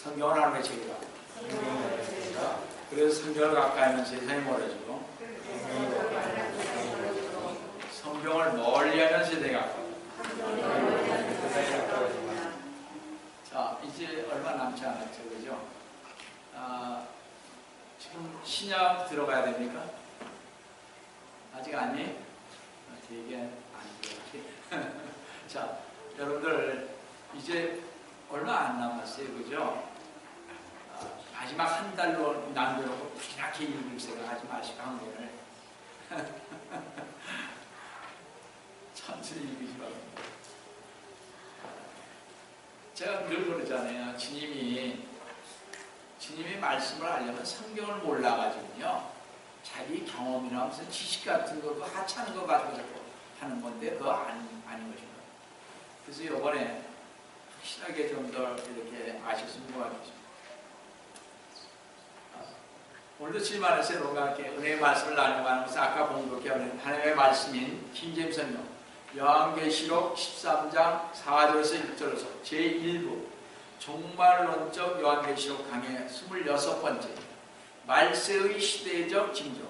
성경을 하는 게 책이다. 그래서 성경을 가까이 하면 세상이 멀어지고 성경을 멀리하면 세상이 가까워져. 자, 이제 얼마 남지 않았죠, 그죠? 지금 신약 들어가야 됩니까? 아직 아니? 되게 안 들어가지. 자, 여러분들 이제 얼마 안 남았어요, 그죠? 마지막 한 달로 남겨놓고 부지런하게 읽을 생각하지 마시고 한권을 천천히 읽으시 바랍니다. 제가 늘 그러잖아요. 주님이 말씀을 하려면 성경을 몰라가지고요, 자기 경험이나 무슨 지식 같은 거, 하찮은 거 가지고 하는 건데 그거 아닌 것입니다. 그래서 이번에 확실하게 좀 더 이렇게 아셨으면 좋겠습니다. 오늘도 주님 안에서 여러분과 함께 은혜의 말씀을 나누면서 아까 봉독해 오는 하나님의 말씀인 킹제임스 성경 요한계시록 13장 4절에서 6절에서 제1부 종말론적 요한계시록 강의 26번째 말세의 시대적 징조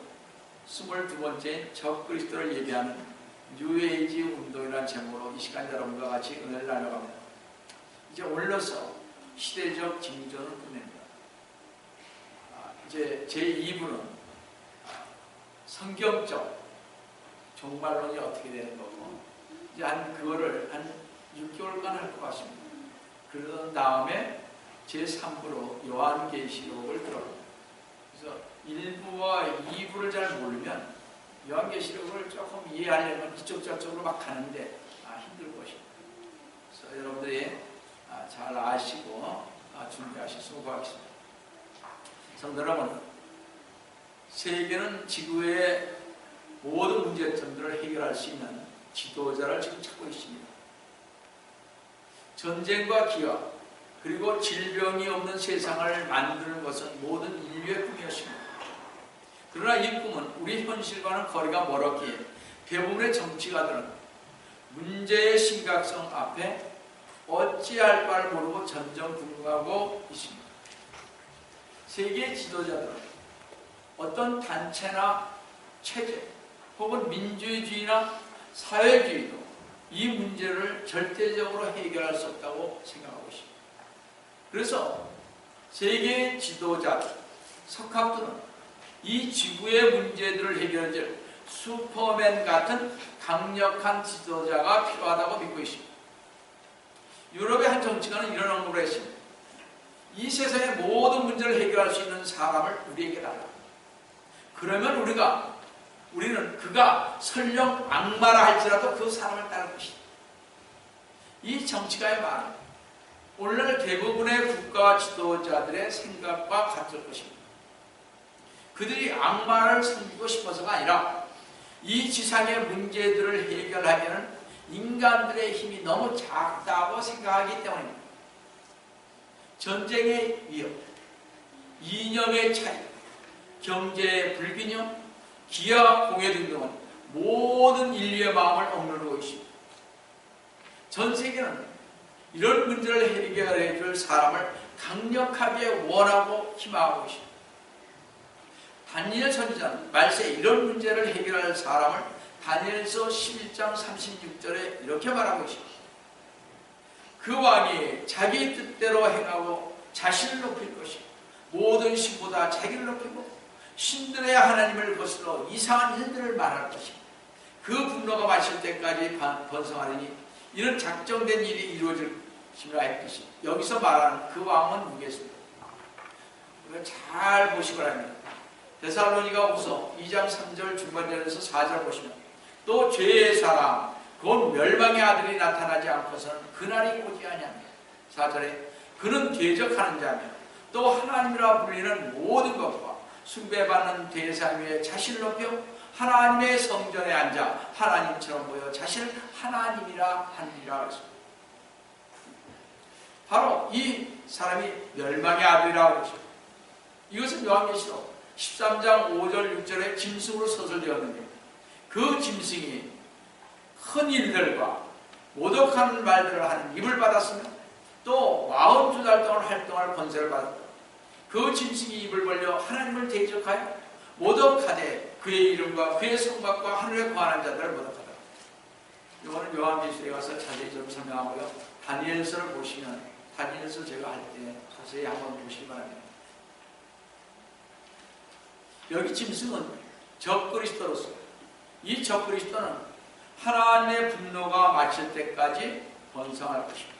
22번째 적그리스도를 예비하는 뉴에이지 운동이라는 제목으로 이 시간 여러분과 같이 은혜를 나눠갑니다. 이제 올려서 시대적 징조는 끝냅니다. 이제 제2부는 성경적 종말론이 어떻게 되는 거고, 이제 그거를 한 6개월간 할 것 같습니다. 그런 다음에 제3부로 요한계시록을 들어갑니다. 그래서 1부와 2부를 잘 모르면 요한계시록을 조금 이해하려면 이쪽 저쪽으로 막 가는데 힘들 것입니다. 그래서 여러분들이 잘 아시고 준비하시길 바라겠습니다. 성도 여러분, 세계는 지구의 모든 문제점들을 해결할 수 있는 지도자를 지금 찾고 있습니다. 전쟁과 기아 그리고 질병이 없는 세상을 만드는 것은 모든 인류의 꿈이었습니다. 그러나 이 꿈은 우리 현실과는 거리가 멀었기에 대부분의 정치가들은 문제의 심각성 앞에 어찌할 바를 모르고 전전긍긍하고 있습니다. 세계 지도자들은 어떤 단체나 체제 혹은 민주주의나 사회주의도 이 문제를 절대적으로 해결할 수 없다고 생각하고 있습니다. 그래서 세계 지도자들, 석학들은 이 지구의 문제들을 해결할 슈퍼맨 같은 강력한 지도자가 필요하다고 믿고 있습니다. 유럽의 한 정치가는 이런 언급을 했습니다. 이 세상의 모든 문제를 해결할 수 있는 사람을 우리에게 달라. 그러면 우리는 그가 설령 악마라 할지라도 그 사람을 따를 것이다. 이 정치가의 말은 오늘날 대부분의 국가 지도자들의 생각과 같을 것입니다. 그들이 악마를 섬기고 싶어서가 아니라 이 지상의 문제들을 해결하기에는 인간들의 힘이 너무 작다고 생각하기 때문입니다. 전쟁의 위협, 이념의 차이, 경제의 불균형, 기아 공해 등등은 모든 인류의 마음을 억누르고 있습니다. 전 세계는 이런 문제를 해결해 줄 사람을 강력하게 원하고 희망하고 있습니다. 다니엘 선지자는 말세 이런 문제를 해결할 사람을 다니엘서 11장 36절에 이렇게 말하고 있습니다. 그 왕이 자기 뜻대로 행하고 자신을 높일 것이고 모든 신보다 자기를 높이고 신들의 하나님을 거슬러 이상한 일들을 말할 것입니다. 그 분노가 마실 때까지 번성하리니 이런 작정된 일이 이루어질 것이라 했듯이 여기서 말하는 그 왕은 누구겠습니까? 우리가 잘 보시기 바랍니다. 데살로니가후서 2장 3절 중반절에서 4절 보시면 또 죄의 사람 곧 멸망의 아들이 나타나지 않고서는 그날이 오지 아니하며 4절에 그는 대적하는 자며 또 하나님이라 불리는 모든 것과 숭배받는 대상 위에 자신을 높여 하나님의 성전에 앉아 하나님처럼 보여 자신을 하나님이라 하느니라 했습니다. 바로 이 사람이 멸망의 아들이라고 했습니다. 이것은 요한계시록 13장 5절 6절에 짐승으로 서술되었는데 그 짐승이 큰 일들과 모독하는 말들을 하는 입을 받았으며 또 42달 동안 활동할 권세를 받았다. 그 짐승이 입을 벌려 하나님을 대적하여 모독하되 그의 이름과 그의 성곽과 하늘에 거하는 자들을 모독하다. 이거는 요한계시록에 가서 자세히 좀 설명하고요. 다니엘서를 보시면 다니엘서 제가 할 때 자세히 한번 보시기 바랍니다. 여기 짐승은 적그리스도로서 이 적그리스도는 하나님의 분노가 마칠 때까지 번성할 것입니다.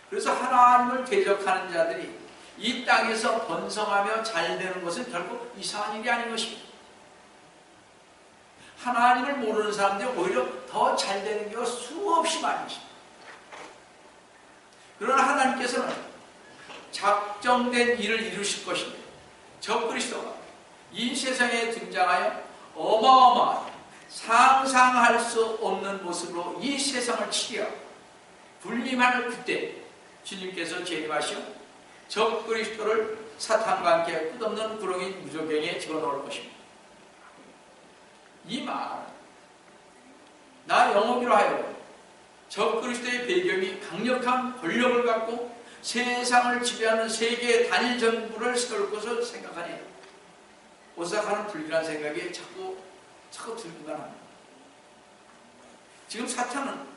그래서 하나님을 대적하는 자들이 이 땅에서 번성하며 잘 되는 것은 결국 이상한 일이 아닌 것입니다. 하나님을 모르는 사람들이 오히려 더 잘 되는 경우가 수없이 많은 것입니다. 그러나 하나님께서는 작정된 일을 이루실 것입니다. 적그리스도가 이 세상에 등장하여 어마어마한 상상할 수 없는 모습으로 이 세상을 치리하고 군림하는 그때 주님께서 재림하시어 적그리스도를 사탄과 함께 끝없는 구렁이 무저갱이에 집어넣을 것입니다. 이 말은 나 영업이로 하여 적그리스도의 배경이 강력한 권력을 갖고 세상을 지배하는 세계의 단일 정부를 세울 것을 생각하니 오싹하는 불길한 생각이 자꾸 들기만 합니다. 지금 사탄은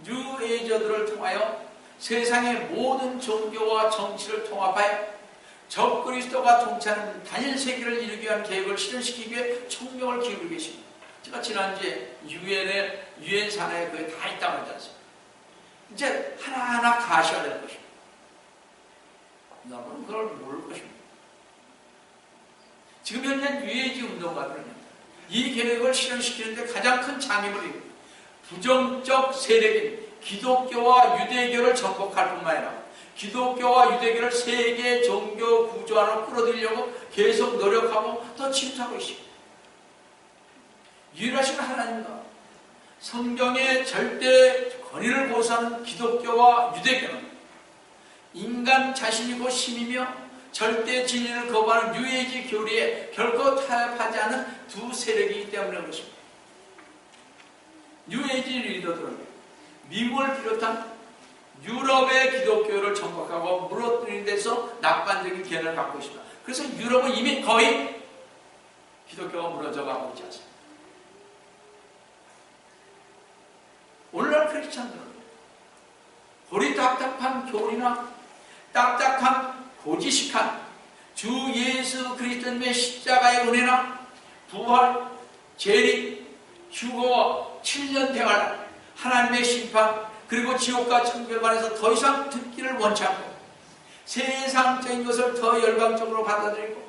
뉴에이저들을 통하여 세상의 모든 종교와 정치를 통합하여 적그리스도가 통치하는 단일 세계를 이루기 위한 계획을 실현시키기 위해 총력을 기울이고 계십니다. 제가 지난주에 유엔 산하에 그게 다 있다고 했지 않습니까? 이제 하나하나 가셔야 될 것입니다. 여러분은 그걸 모를 것입니다. 지금 현재 유해지 운동가들은요, 이 계획을 실현시키는데 가장 큰 장애물이 부정적 세력인 기독교와 유대교를 정복할 뿐만 아니라 기독교와 유대교를 세계 종교 구조 안으로 끌어들이려고 계속 노력하고 또 침투하고 있습니다. 유일하신 하나님과 성경의 절대 권위를 보수하는 기독교와 유대교는 인간 자신이고 신이며 절대 진리를 거부하는 뉴에이지 교리에 결코 타협하지 않은 두 세력이기 때문에 그렇습니다. 뉴에이지 리더들은 미국을 비롯한 유럽의 기독교를 정복하고 무너뜨리는 데서 낙관적인 견해를 갖고 있습니다. 그래서 유럽은 이미 거의 기독교가 무너져가고 있지 않습니까? 오늘날 크리스찬들은 고리 답답한 교리나 딱딱한 고지식한 주 예수 그리스도님의 십자가의 은혜나 부활, 재림, 휴거, 7년 대활, 하나님의 심판, 그리고 지옥과 천국에 관해서 더 이상 듣기를 원치 않고 세상적인 것을 더 열광적으로 받아들이고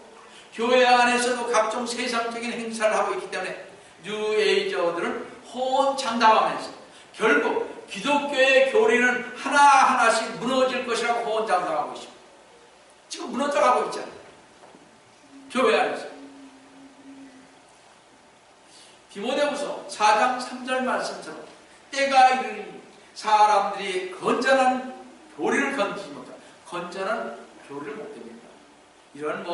교회 안에서도 각종 세상적인 행사를 하고 있기 때문에 뉴에이저들은 호언장담하면서 결국 기독교의 교리는 하나하나씩 무너질 것이라고 호언장담하고 있습니다. 지금 무너져가고 있잖아요. 교회 안에서. 디모데후서 4장 3절 말씀처럼 때가 이르니 사람들이 건전한 교리를 건지지 못하고 건전한 교리를 못 됩니다. 이런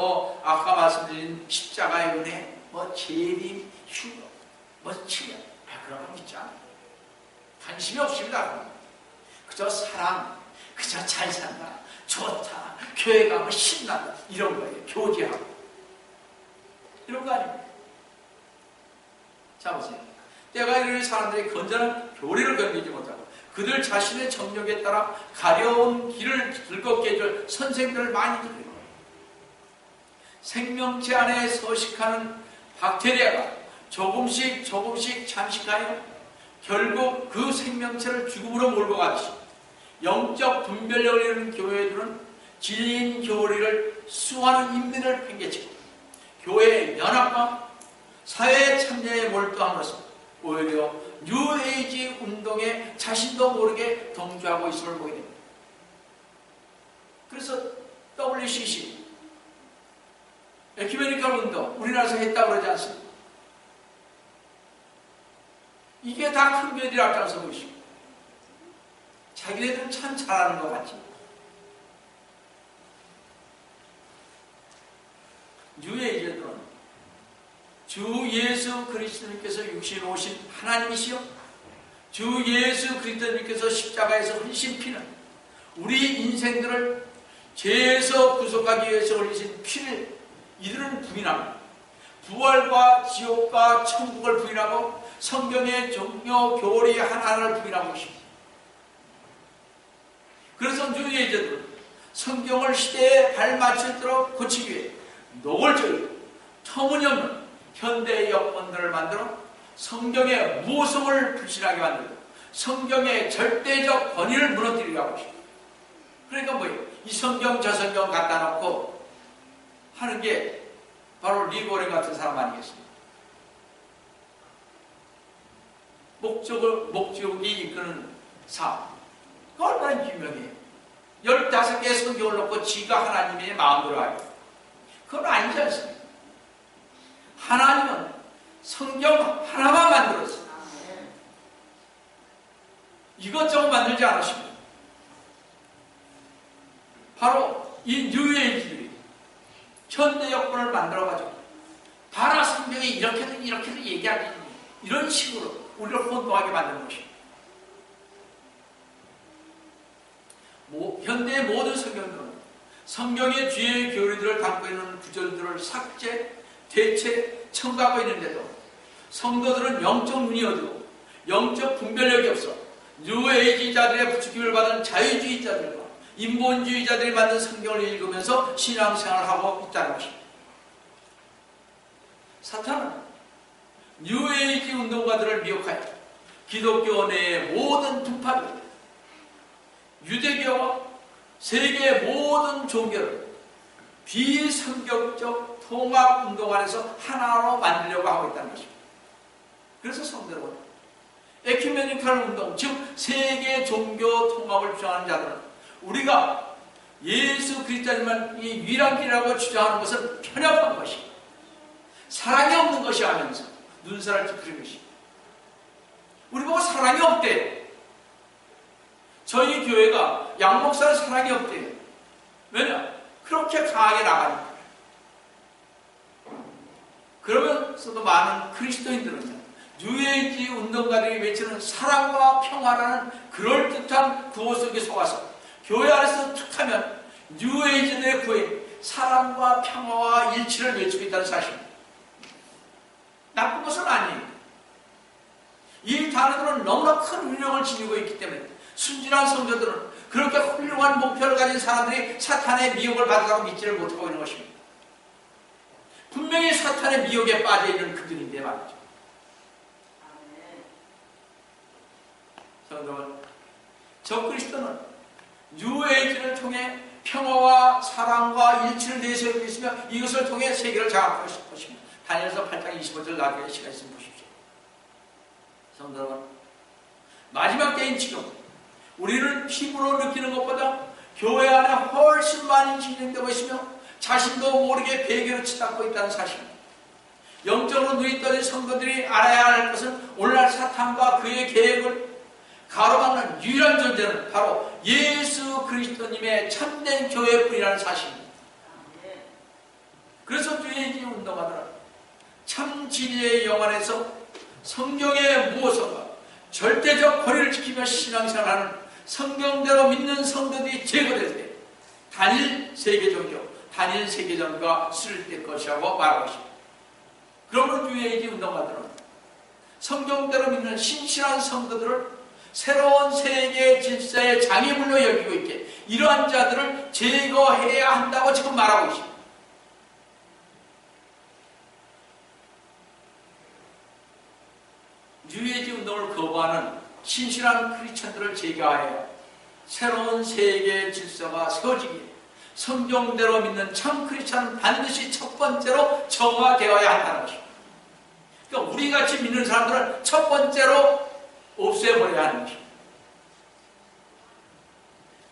아까 말씀드린 십자가의 은혜, 재림, 휴거, 치료, 그런 거 믿지 않아요. 관심이 없습니다. 그저 사랑, 그저 잘 산다, 좋다, 교회 가면 신난다, 이런 거예요. 교제하고 이런 거 아닙니까? 자 보세요. 때가 이르니 사람들이 건전한 교리를 건지지 못하고 그들 자신의 정욕에 따라 가려운 길을 즐겁게 해줄 선생들을 많이 들어요. 생명체 안에 서식하는 박테리아가 조금씩 잠식하여 결국 그 생명체를 죽음으로 몰고 가듯이 영적 분별력을 이루는 교회들은 진리인 교리를 수많은 인민을 팽개치고 교회의 연합과 사회 참여에 몰두함으로써 오히려 뉴에이지 운동에 자신도 모르게 동조하고 있음을 보게 됩니다. 그래서 WCC 에큐메니컬 운동 우리나라에서 했다고 그러지 않습니까? 이게 다 큰 교회들이 앞장서고 있습니다. 자기네들은 참 잘하는 것 같지. 뉴에이저들은 주 예수 그리스도님께서 육신 오신 하나님이시여 주 예수 그리스도님께서 십자가에서 흘리신 피는 우리 인생들을 죄에서 구속하기 위해서 흘리신 피를 이들은 부인합니다. 부활과 지옥과 천국을 부인하고 성경의 종교 교리 하나를 부인하고 있습니다. 그래서 뉴에이저들은 성경을 시대에 발맞추도록 고치기 위해 노골적이고 터무니없는 현대의 여건들을 만들어 성경의 무성을 불신하게 만들고 성경의 절대적 권위를 무너뜨리게 하고 있습니다. 그러니까 뭐예요? 이 성경 저 성경 갖다 놓고 하는 게 바로 리고렌 같은 사람 아니겠습니까? 목적이 이끄는 삶. 그 얼마나 유명해요. 15개의 성경을 놓고 지가 하나님의 마음대로 하요. 그건 아니지 않습니까? 하나님은 성경 하나만 만들었어요. 이것저것 만들지 않으십니다. 바로 이 뉴에이지들이 현대 여건을 만들어가지고 봐라 성경이 이렇게든 얘기하니 이런 식으로 우리를 혼동하게 만드는 것입니다. 현대의 모든 성경들은 성경의 뒤의 교리들을 담고 있는 구절들을 삭제, 대체, 첨가하고 있는데도 성도들은 영적 눈이 어두워 영적 분별력이 없어 뉴에이지자들의 부추김을 받은 자유주의자들과 인본주의자들이 만든 성경을 읽으면서 신앙생활을 하고 있다는 것입니다. 사탄은 뉴에이지 운동가들을 미혹하여 기독교 내의 모든 분파들, 유대교와 세계의 모든 종교를 비성경적 통합운동 안에서 하나로 만들려고 하고 있다는 것입니다. 그래서 성도 여러분, 에큐메니칼 운동, 즉 세계 종교 통합을 주장하는 자들은 우리가 예수 그리스도만이 유일한 길이라고 주장하는 것은 편협한 것이 사랑이 없는 것이 하면서 눈살을 찌푸린 것이 우리 보고 사랑이 없대요. 저희 교회가 양목사는 사랑이 없대요. 왜냐? 그렇게 강하게 나가니까. 그러면서도 많은 그리스도인들은 뉴에이지 운동가들이 외치는 사랑과 평화라는 그럴듯한 구호 속에 속아서 교회 안에서 툭하면 뉴에이지의 구호인 사랑과 평화와 일치를 외치고 있다는 사실입니다. 나쁜 것은 아니에요. 이 단어들은 너무나 큰 위력을 지니고 있기 때문에 순진한 성도들은 그렇게 훌륭한 목표를 가진 사람들이 사탄의 미혹을 받으라고 믿지를 못하고 있는 것입니다. 분명히 사탄의 미혹에 빠져있는 그들인데 말이죠. 성도는 저 그리스도는 뉴에이지를 통해 평화와 사랑과 일치를 내세우고 있으며 이것을 통해 세계를 장악하고 싶은 것입니다. 다니엘서 8장 25절 나중에 시간 있으면 보십시오. 성도 여러분, 마지막 때인 지금 우리는 피부로 느끼는 것보다 교회 안에 훨씬 많이 진행되고 있으며 자신도 모르게 배교로 치닫고 있다는 사실입니다. 영적으로 눈이 떠진 성도들이 알아야 할 것은 오늘날 사탄과 그의 계획을 가로막는 유일한 존재는 바로 예수 그리스도님의 참된 교회뿐이라는 사실입니다. 그래서 뉴에이지 운동가들은 참 진리의 영안에서 성경의 무엇인가 절대적 거리를 지키며 신앙생활하는 성경대로 믿는 성도들이 제거될 때 단일 세계종교, 단일 세계정교가 수립될 것이라고 말하고 있습니다. 그러므로 뉴에이지 운동가들은 성경대로 믿는 신실한 성도들을 새로운 세계 질서의 장애물로 여기고 있게 이러한 자들을 제거해야 한다고 지금 말하고 있습니다. 뉴에이지 운동을 거부하는 신실한 크리스천들을 제거하여 새로운 세계 질서가 세워지기에 성경대로 믿는 참 크리스천은 반드시 첫 번째로 정화되어야 한다는 것입니다. 그러니까 우리같이 믿는 사람들은 첫 번째로 없애버려야 하는 것입니다.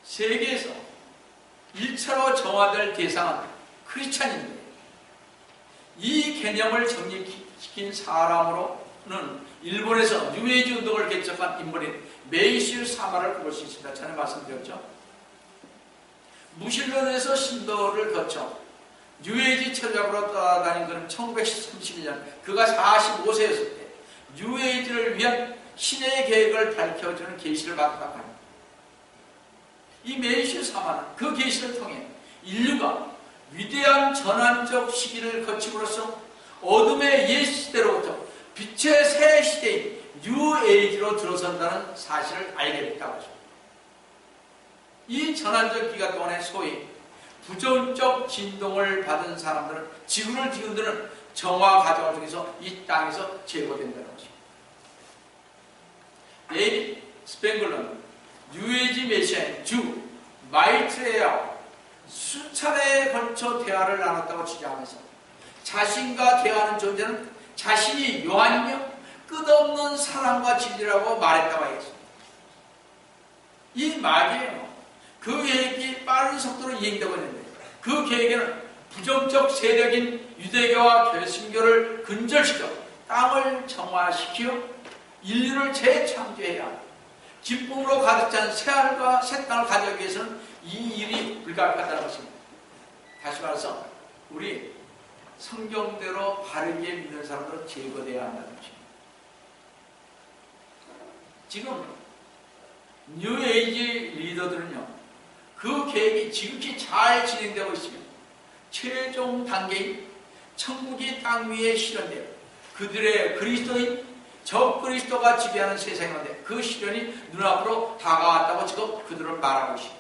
세계에서 1차로 정화될 대상은 크리스찬입니다. 이 개념을 정립시킨 사람으로는 일본에서 뉴에이지 운동을 개척한 인물인 메이시우 사마를 볼 수 있습니다. 전에 말씀드렸죠. 무신론에서 신도를 거쳐 뉴에이지 철학으로 떠나다닌 것은 1931년 그가 45세였을 때 뉴에이지를 위한 신의 계획을 밝혀주는 계시를 받았다고 합니다. 이 메시아 사마는 그 계시를 통해 인류가 위대한 전환적 시기를 거침으로써 어둠의 옛 시대로부터 빛의 새 시대인 뉴에이지로 들어선다는 사실을 알게 됐다고 하죠. 이 전환적 기간 동안에 소위 부정적 진동을 받은 사람들은 지구를 뒤흔드는 정화 과정을 통해서 이 땅에서 제거된다는 것입니다. 데이빗 스팽글러는 뉴에이지 메시아인 주 마이트레이와 수차례에 걸쳐 대화를 나눴다고 주장하면서 자신과 대화하는 존재는 자신이 요한이며 끝없는 사랑과 진리라고 말했다고 하겠습니다. 이 말이에요. 그 계획이 빠른 속도로 이행되고 있는데 그 계획에는 부정적 세력인 유대교와 개신교를 근절시켜 땅을 정화시키어 인류를 재창조해야 합니다. 기쁨으로 가득 찬 새하늘과 새 땅을 가져오기 위해서는 이 일이 불가피하다는 것입니다. 다시 말해서 우리 성경대로 바르게 믿는 사람들은 제거되어야 한다는 것입니다. 지금 뉴에이지 리더들은요, 그 계획이 지극히 잘 진행되고 있으며 최종 단계인 천국이 땅 위에 실현되어 그들의 그리스도인 적그리스도가 지배하는 세상인데 그 실현이 눈앞으로 다가왔다고 지금 그들은 말하고 있습니다.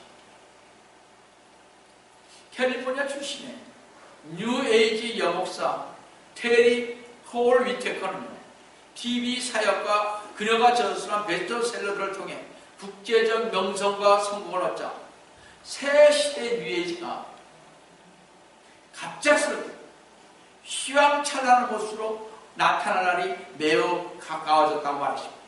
캘리포니아 출신의 뉴에이지 여목사 테리 콜 위테커는 TV 사역과 그녀가 전수한 베스트셀러들을 통해 국제적 명성과 성공을 얻자 새 시대 뉴에이지가 갑작스럽게 휘황찬란한 모습으로 나타날 날이 매우 가까워졌다고 말했습니다.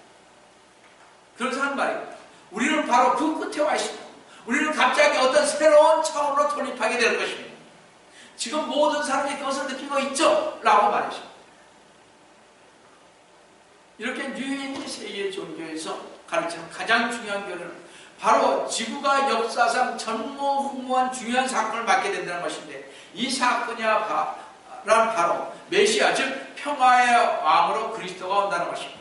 그래서 하는 말입니다. 우리는 바로 그 끝에 와 있습니다. 우리는 갑자기 어떤 새로운 차원으로 돌입하게 될 것입니다. 지금 모든 사람이 그것을 느끼고 있죠? 라고 말했습니다. 이렇게 뉴에이지 세계 종교에서 가르치는 가장 중요한 교리는 바로 지구가 역사상 전무후무한 중요한 사건을 맡게 된다는 것인데 이 사건이란 바로 메시아 즉 평화의 왕으로 그리스도가 온다는 것입니다.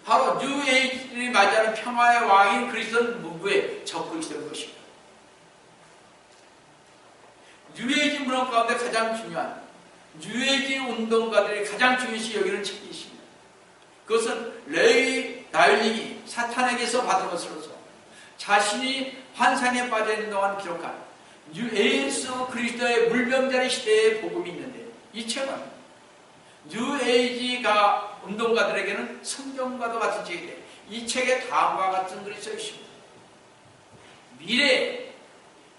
바로 뉴에이지를 맞이하는 평화의 왕인 그리스도는 문구의 적그리스도인 것입니다. 뉴에이지 문화 가운데 가장 중요한 뉴에이지 운동가들이 가장 중요시 여기는 책이 있습니다. 그것은 레이 달링이 사탄에게서 받은 것으로서 자신이 환상에 빠져있는 동안 기록한 예수 그리스도의 물병자리 시대의 복음이 있는데 이 책은 뉴에이지가 운동가들에게는 성경과도 같은 책인데 이 책에 다음과 같은 글이 써 있습니다. 미래에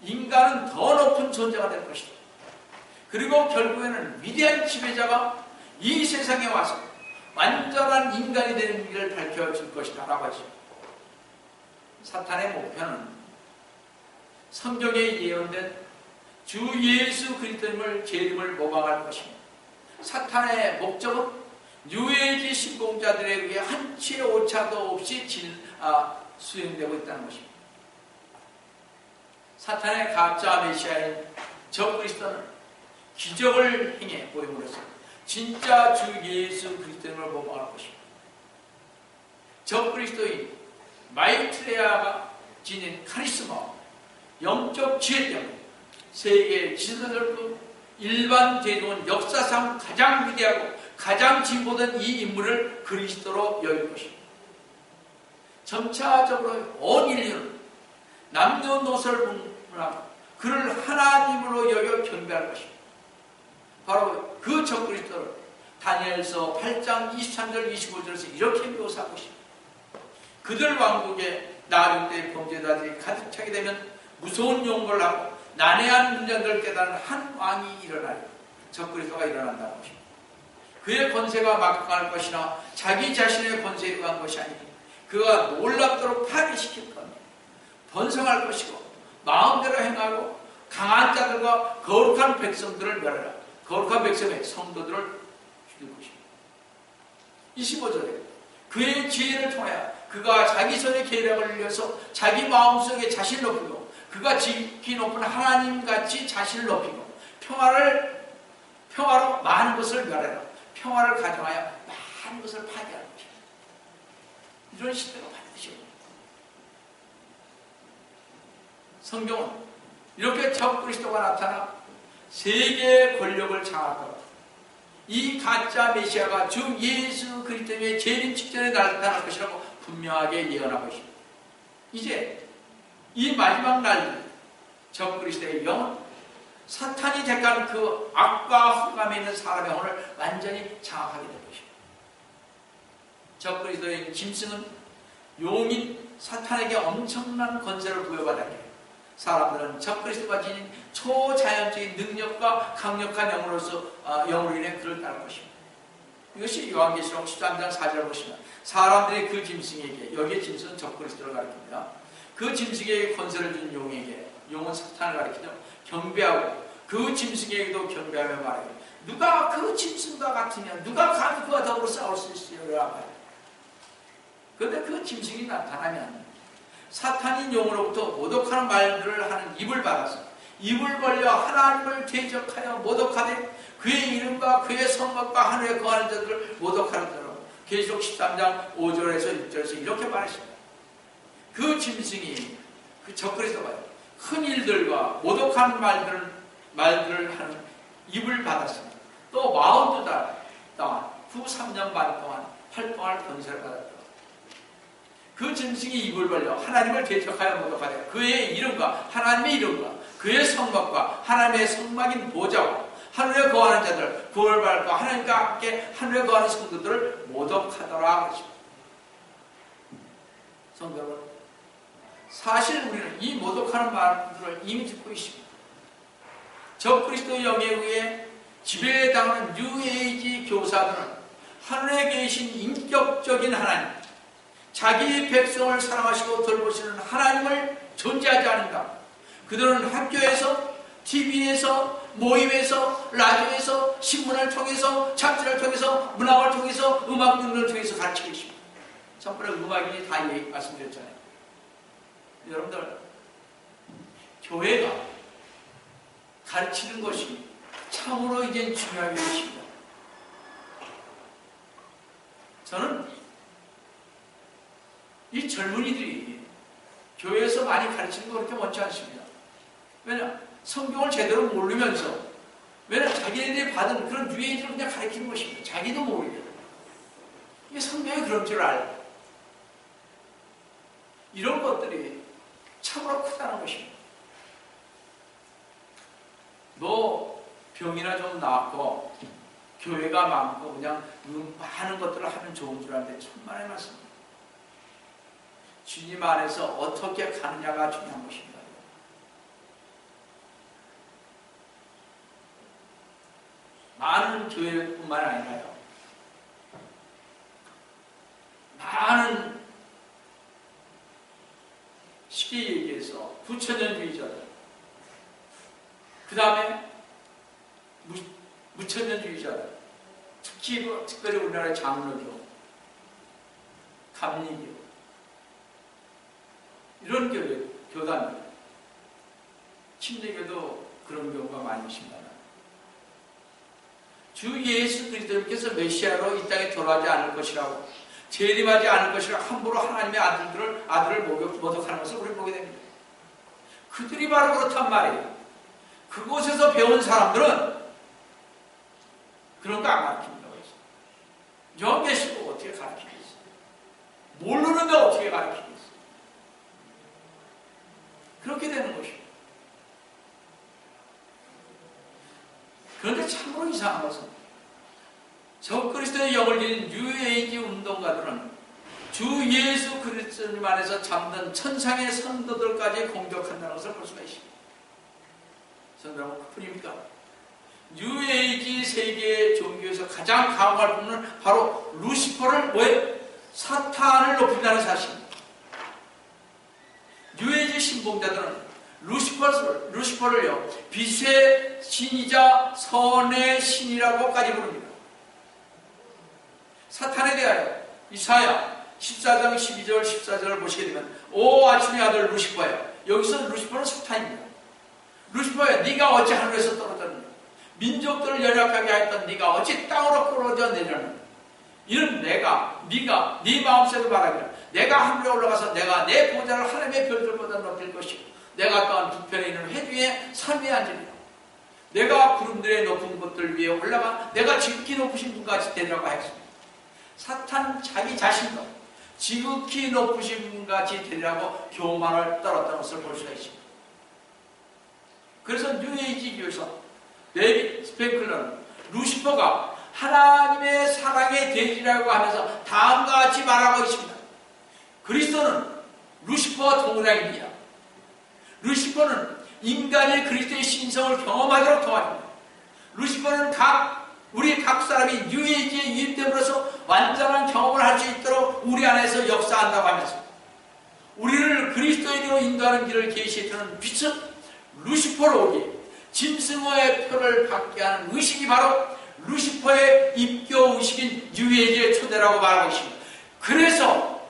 인간은 더 높은 존재가 될 것이다. 그리고 결국에는 위대한 지배자가 이 세상에 와서 완전한 인간이 되는 길을 밝혀줄 것이다 라고 하죠. 사탄의 목표는 성경에 예언된 주 예수 그리스도님을 재림을 모방할 것입니다. 사탄의 목적은 뉴에이지 신공자들에 의해 한치의 오차도 없이 수행되고 있다는 것입니다. 사탄의 가짜 메시아인 적그리스도는 기적을 행해 보임으로써 진짜 주 예수 그리스도님을 모방할 것입니다. 적그리스도인 마이트레아가 지닌 카리스마와 영적 지혜 때문에 세계 지도자들도 일반 대중은 역사상 가장 위대하고 가장 진보된 이 인물을 그리스도로 여길 것입니다. 점차적으로 온 인류는 남녀노소를 분분하고 그를 하나님으로 여겨 경배할 것입니다. 바로 그 적그리스도를 다니엘서 8장 23절 25절에서 이렇게 묘사하고 있습니다. 그들 왕국에 나중 때의 범죄자들이 가득 차게 되면 무서운 용벌을 하고 난해한 문장들을 깨달은 한 왕이 일어나리 적그리스도가 일어난다는 것입니다. 그의 권세가 막강할 것이나 자기 자신의 권세에 의한 것이 아니니 그가 놀랍도록 파괴시킬 겁니다. 번성할 것이고 마음대로 행하고 강한 자들과 거룩한 백성들을 멸하라. 거룩한 백성의 성도들을 죽일 것입니다. 25절에 그의 지혜를 통하여 그가 자기 손의 계략을 이어서 자기 마음속에 자신을 높이고 그가 지극히 높은 하나님같이 자신을 높이고 평화로 많은 것을 멸하라. 평화를 가정하여 많은 것을 파괴하는 것입니다. 이런 시대가 반드시 옵니다. 성경은 이렇게 적그리스도가 나타나 세계의 권력을 장악하고 이 가짜 메시아가 주 예수 그리스도의 재림 직전에 나타날 것이라고 분명하게 예언하고 있습니다. 이제 이 마지막 날 적그리스도의 영은 사탄이 택한 그 악과 흑암에 있는 사람의 영혼을 완전히 장악하게 될 것입니다. 적그리스도의 짐승은 용인 사탄에게 엄청난 권세를 부여받았기에 사람들은 적그리스도가 지닌 초자연적인 능력과 강력한 영으로 인해 그를 따를 것입니다. 이것이 요한계시록 13장 4절을 보시면 사람들이 그 짐승에게, 여기에 짐승은 적그리스도를 가리킵니다. 그 짐승에게 권세를 준 용에게, 용은 사탄을 가리키죠. 경배하고 그 짐승에게도 경배하며 말해요. 누가 그 짐승과 같으면 누가 감히 그와 더불어 싸울 수 있으리라 말해요. 그런데 그 짐승이 나타나면 사탄인 용으로부터 모독하는 말들을 하는 입을 받아서 입을 벌려 하나님을 대적하여 모독하되 그의 이름과 그의 성막과 하늘에 거하는 자들을 모독하는 대로 계시록 13장 5절에서 6절에서 이렇게 말했습니다. 그 짐승이 그 적그리스도가요 큰 일들과 모독하는 말들을 하는 입을 받았습니다. 또 42달 동안 후 3년 반 동안 활동할 권세를 받았다. 그 짐승이 입을 벌려 하나님을 대적하여 모독하되 그의 이름과 하나님의 이름과 그의 성막과 하나님의 성막인 보좌와 하늘에 거하는 자들 구원받을까 하나님과 함께 하늘에 거하는 성도들을 모독하더라 그러십니다. 성도 여러분, 사실 우리는 이 모독하는 말들을 이미 듣고 있습니다. 적그리스도 영에 의해 지배당하는 뉴에이지 교사들은 하늘에 계신 인격적인 하나님, 자기 백성을 사랑하시고 돌보시는 하나님을 존재하지 않는다. 그들은 학교에서, TV에서, 모임에서, 라디오에서, 신문을 통해서, 잡지를 통해서, 문학을 통해서, 음악 등을 통해서 가르치고 있습니다. 전번에 음악인이 다 말씀드렸잖아요. 여러분들, 교회가 가르치는 것이 참으로 이제 중요한 것입니다. 저는 이 젊은이들이 교회에서 많이 가르치는 거 그렇게 원치 않습니다. 왜냐? 성경을 제대로 모르면서, 왜냐? 자기네들이 받은 그런 뉴에이지를 그냥 가르치는 것입니다. 자기도 모르게. 이게 성경이 그런 줄 알고. 이런 것들이 참으로 크다는 것입니다. 너 병이나 좀 낫고, 교회가 많고, 그냥 많은 것들을 하면 좋은 줄 아는데 천만의 말씀입니다. 주님 안에서 어떻게 가느냐가 중요한 것입니다. 많은 교회뿐만 아니라요. 많은 쉽게 얘기해서 부천연주의자들, 그 다음에 무천연주의자들, 특별히 우리나라의 장로교, 감리교, 이런 교단들, 침례교도 그런 경우가 많이 있습니다. 주 예수 그리스도께서 메시아로 이 땅에 돌아오지 않을 것이라고, 재림하지 않을 것이라고 함부로 하나님의 아들을 모독하는 것을 우리 보게 됩니다. 그들이 바로 그렇단 말이에요. 그곳에서 배운 사람들은 그런 거 안 가르칩니다. 영 계시고 어떻게 가르치겠어요? 모르는데 어떻게 가르치겠어요? 그렇게 되는 것입니다. 그런데 참으로 이상한 것은 적그리스도의 영을 지닌 뉴에이지 운동가들은 주 예수 그리스도님 안에서 잠든 천상의 성도들까지 공격한다는 것을 볼 수가 있습니다. 성도라고 그뿐입니까? 뉴에이지 세계의 종교에서 가장 강화할 부분은 바로 루시퍼를 사탄을 높인다는 사실입니다. 뉴에이지 신봉자들은 루시퍼를요 빛의 신이자 선의 신이라고까지 부릅니다. 사탄에 대하여 이사야 14장 12절 14절을 보시게 되면 오 아침의 아들 루시퍼야, 여기서 루시퍼는 사탄입니다. 루시퍼야, 네가 어찌 하늘에서 떨어졌느냐, 민족들을 연약하게 하였던 네가 어찌 땅으로 끌어져 내렸느냐. 이는 네가 네 마음속에도 말하기를 내가 하늘에 올라가서 내가 내 보좌를 하나님의 별들보다 높일 것이고 내가 또한 북편에 있는 회중의 산위에 앉으리라. 내가 구름들의 높은 곳들 위에 올라가 내가 지극히 높으신 분같이 되리라고 하였습니다. 사탄 자기 자신도 지극히 높으신 분같이 되리라고 교만을 떨었다는 것을 볼 수가 있습니다. 그래서 뉴에이지교에서 데이빗 스펜클러는 루시퍼가 하나님의 사랑의 대지라고 하면서 다음과 같이 말하고 있습니다. 그리스도는 루시퍼와 동일합니다. 루시퍼는 인간이 그리스도의 신성을 경험하도록 도와줍니다. 루시퍼는 우리 각 사람이 뉴에이지에 유입됨으로써 완전한 경험을 할 수 있도록 우리 안에서 역사한다고 하면서 우리를 그리스도에게로 인도하는 길을 계시해주는 빛은 루시퍼로 오기에 짐승의 표를 받게 하는 의식이 바로 루시퍼의 입교 의식인 뉴에이지의 초대라고 말하고 있습니다. 그래서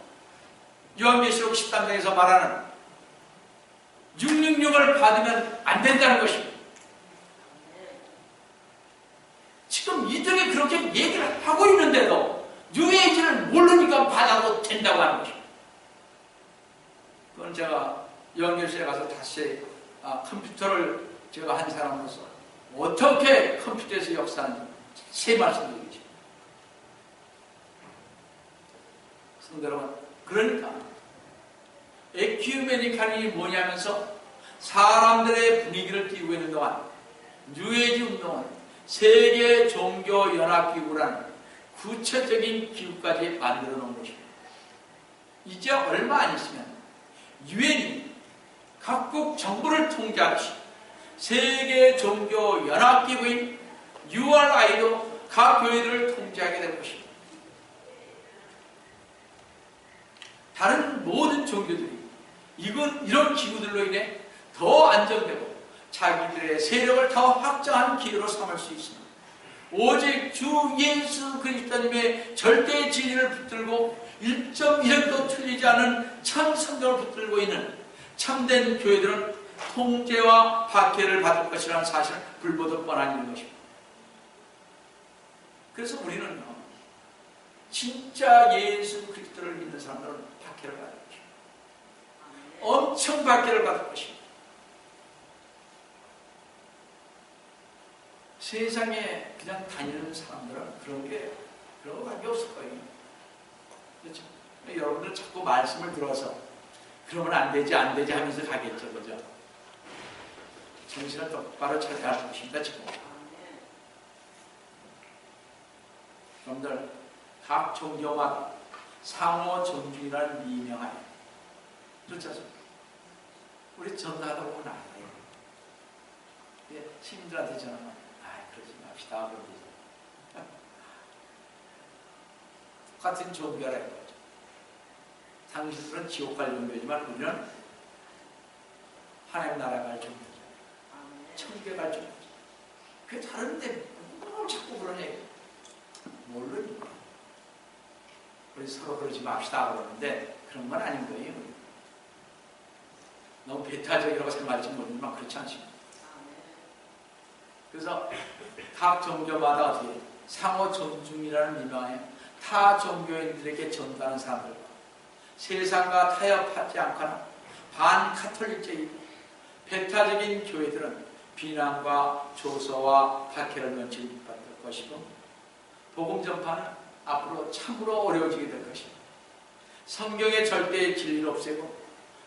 요한계시록 13장에서 말하는 666을 받으면 안 된다는 것입니다. 지금 이들이 그렇게 얘기를 하고 있는데도 뉴에이지를 모르니까 받아도 된다고 하는 것입니다. 그건 제가 연결실에 가서 다시 컴퓨터를 제가 한 사람으로서 어떻게 컴퓨터에서 역사하는지 세 말씀드리겠습니다. 성도 여러분, 그러니까 에큐메니칸이 뭐냐면서 사람들의 분위기를 띄우고 있는 동안 뉴에이지 운동은 세계 종교 연합기구라는 구체적인 기구까지 만들어 놓은 것입니다. 이제 얼마 안 있으면 유엔이 각국 정부를 통제하듯이 세계 종교 연합기구인 URI도 각 교회들을 통제하게 될 것입니다. 다른 모든 종교들이 이런 기구들로 인해 더 안정되고 자기들의 세력을 더 확장하는 기회로 삼을 수 있습니다. 오직 주 예수 그리스도님의 절대 진리를 붙들고 1.1도 틀리지 않은 참 성경을 붙들고 있는 참된 교회들은 통제와 박해를 받을 것이라는 사실은 불보듯 뻔한 일인 것입니다. 그래서 우리는 진짜 예수 그리스도를 믿는 사람들은 박해를 받을 것입니다. 엄청 박해를 받을 것입니다. 세상에 그냥 다니는 사람들은 그런 거밖에 없을 거예요. 그렇죠? 여러분들 자꾸 말씀을 들어서 그러면 안 되지 하면서 가겠죠. 그죠? 정신을 똑바로 차려야 할 것입니다. 지금. 여러분들 각 종교마다 상호 존중이라는 미명하에 그렇죠? 우리 전도하다 보면 알아요. 시민들한테 전하면 그러지 맙시다. 똑같은 종교라 이거죠. 당신들은 지옥 갈 종교지만 우리는 하나님 나라 갈 종교죠. 천국에 갈 종교죠. 그게 다른데 뭘 자꾸 그러냐. 모르니까. 우리 서로 그러지 맙시다 그러는데 그런 건 아닌 거예요. 너무 배타적이라고 생각할지 모르지만 그렇지 않습니다. 그래서 각 종교마다 어떻게 상호 존중이라는 미명하에 타 종교인들에게 전도하는 사람들과 세상과 타협하지 않거나 반카톨릭적이고 배타적인 교회들은 비난과 조소와 박해를 면치받을 것이고 복음 전파는 앞으로 참으로 어려워지게 될 것입니다. 성경의 절대의 진리를 없애고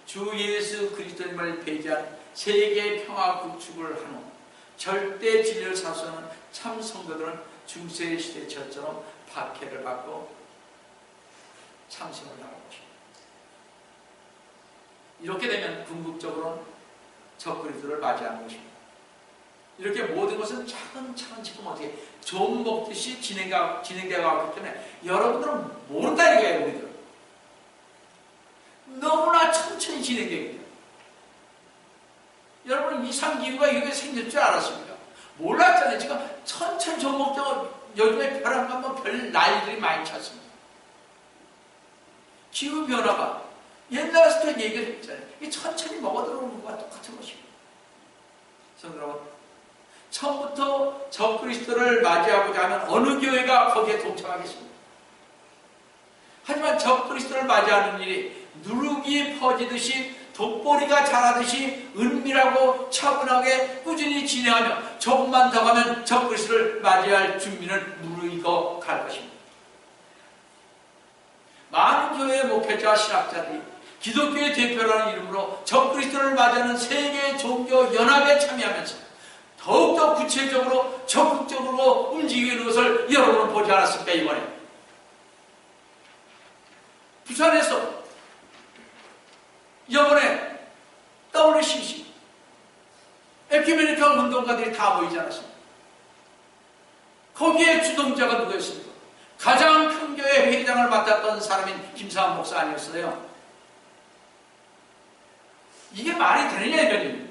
주 예수 그리스도님을 배제한 세계 평화 구축을 한 후 절대 진리를 사수하는 참 성도들은 중세 시대 처처럼 박해를 받고 참생을 나갈 것입니다. 이렇게 되면 궁극적으로는 적그리스도를 맞이하는 것입니다. 이렇게 모든 것은 차근차근 지금 어떻게 좀 먹듯이 진행되어 가기 때문에 여러분들은 모른다니까요. 우리들은 너무나 천천히 진행되게 돼요. 여러분 이상기후가 이렇게 생길 줄 알았습니까? 몰랐잖아요. 지금 천천히 좀 먹자고 요즘에 벼랑 가면 별 난리들이 많이 찼습니다. 기후변화가 옛날부터 얘기를 했잖아요. 이 천천히 먹어 들어오는 것과 똑같은 것입니다. 성도 여러분, 처음부터 적그리스도를 맞이하고자 하면 어느 교회가 거기에 동참하겠습니까? 하지만 적그리스도를 맞이하는 일이 누룩이 퍼지듯이 독보리가 자라듯이 은밀하고 차분하게 꾸준히 진행하며 조금만 더 가면 적그리스도를 맞이할 준비는 무르익어 갈 것입니다. 많은 교회의 목회자 신학자들이 기독교의 대표라는 이름으로 적그리스도를 맞이하는 세계 종교 연합에 참여하면서 더욱더 구체적으로 적극적으로 움직이는 것을 여러분은 보지 않았습니까? 이번에 부산에서 이번에 WCC 에큐메니컬 운동가들이 다 모이지 않았습니까? 거기에 주동자가 누구였습니까? 가장 큰 교회 회장을 맡았던 사람인 김사환 목사 아니었어요? 이게 말이 되느냐 이거니?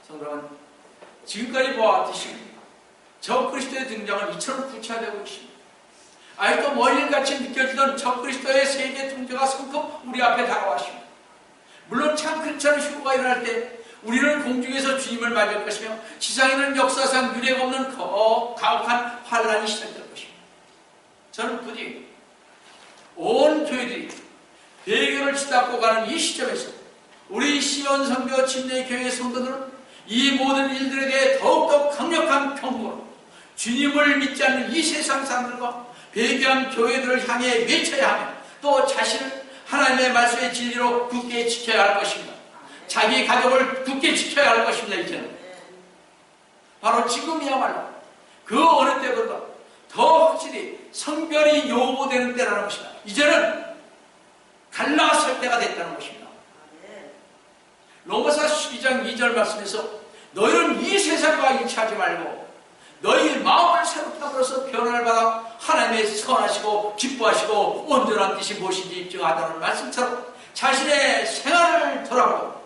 성도는 지금까지 보아왔듯이 적그리스도의 등장은 이처럼 구체화되고 있습니다. 아직도 멀리같이 느껴지던 적그리스도의 세계 통제가 성큼 우리 앞에 다가왔습니다. 물론 참 괜찮은 휴거가 일어날 때 우리는 공중에서 주님을 맞을 것이며 지상에는 역사상 유례가 없는 가혹한 환란이 시작될 것입니다. 저는 부디 온 교회들이 배경을 치닫고 가는 이 시점에서 우리 시온선교 침례교회 성도들은 이 모든 일들에 대해 더욱더 강력한 경고로 주님을 믿지 않는 이 세상 사람들과 배교한 교회들을 향해 외쳐야 하며 또 자신을 하나님의 말씀의 진리로 굳게 지켜야 할 것입니다. 자기 가족을 굳게 지켜야 할 것입니다. 이제는 바로 지금이야말로 그 어느 때보다 더 확실히 성별이 요구되는 때라는 것입니다. 이제는 갈라설 때가 됐다는 것입니다. 로마서 12장 2절 말씀에서 너희는 이 세상과 일치하지 말고 너희 마음을 새롭게 하면서 변화를 받아 하나님의 선하시고 기뻐하시고 온전한 뜻이 무엇인지 입증하다는 말씀처럼 자신의 생활을 돌아보고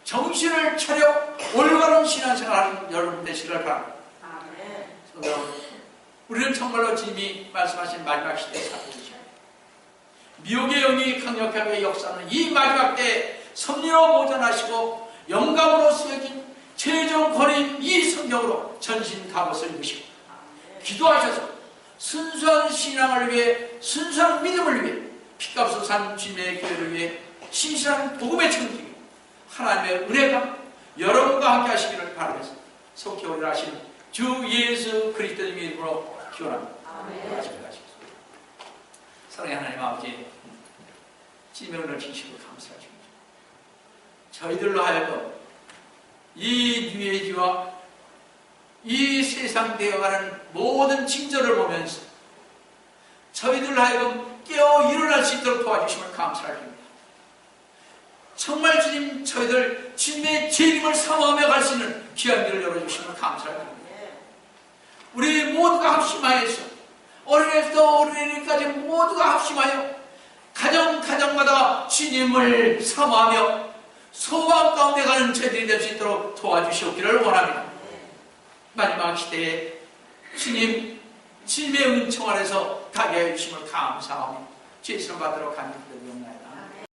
정신을 차려 올바른 신앙생활하는 여러분 되시기를 바랍니다. 우리는 정말로 주님이 말씀하신 마지막 시대에 살고 계십니다. 미혹의 영이 강력하게 역사하는 이 마지막 때에 섭리로 보존하시고 영감으로 쓰여진 최종 권위인 이 성경으로 전신 갑옷을 입으시고 기도하셔서 순수한 신앙을 위해 순수한 믿음을 위해 핏값을 산 주님의 교회를 위해 신실한 복음의 청지기 하나님의 은혜가 여러분과 함께 하시기를 바라면서 속히 오리라 하시는 주 예수 그리스도님의 이름으로 기원합니다. 사랑의 하나님 아버지, 주님의 은혜를 진심으로 감사드립니다. 저희들로 하여금 이 뉴에이지와 이 세상 되어가는 모든 징조를 보면서 저희들로 하여금 깨어 일어날 수 있도록 도와주심을 감사드립니다. 정말 주님, 저희들 주님의 재림을 사모하며 갈 수 있는 귀한 길을 열어주심을 감사드립니다. 우리 모두가 합심하여서 어린애부터 어린애까지 모두가 합심하여 가정마다 주님을 사모하며 소망 가운데 가는 저희들이 될 수 있도록 도와주시옵기를 원합니다. 마지막 시대에 주님의 은총 안에서 가게 하여 주심을 감사하며 죄를 받도록 하는 그들 영나요.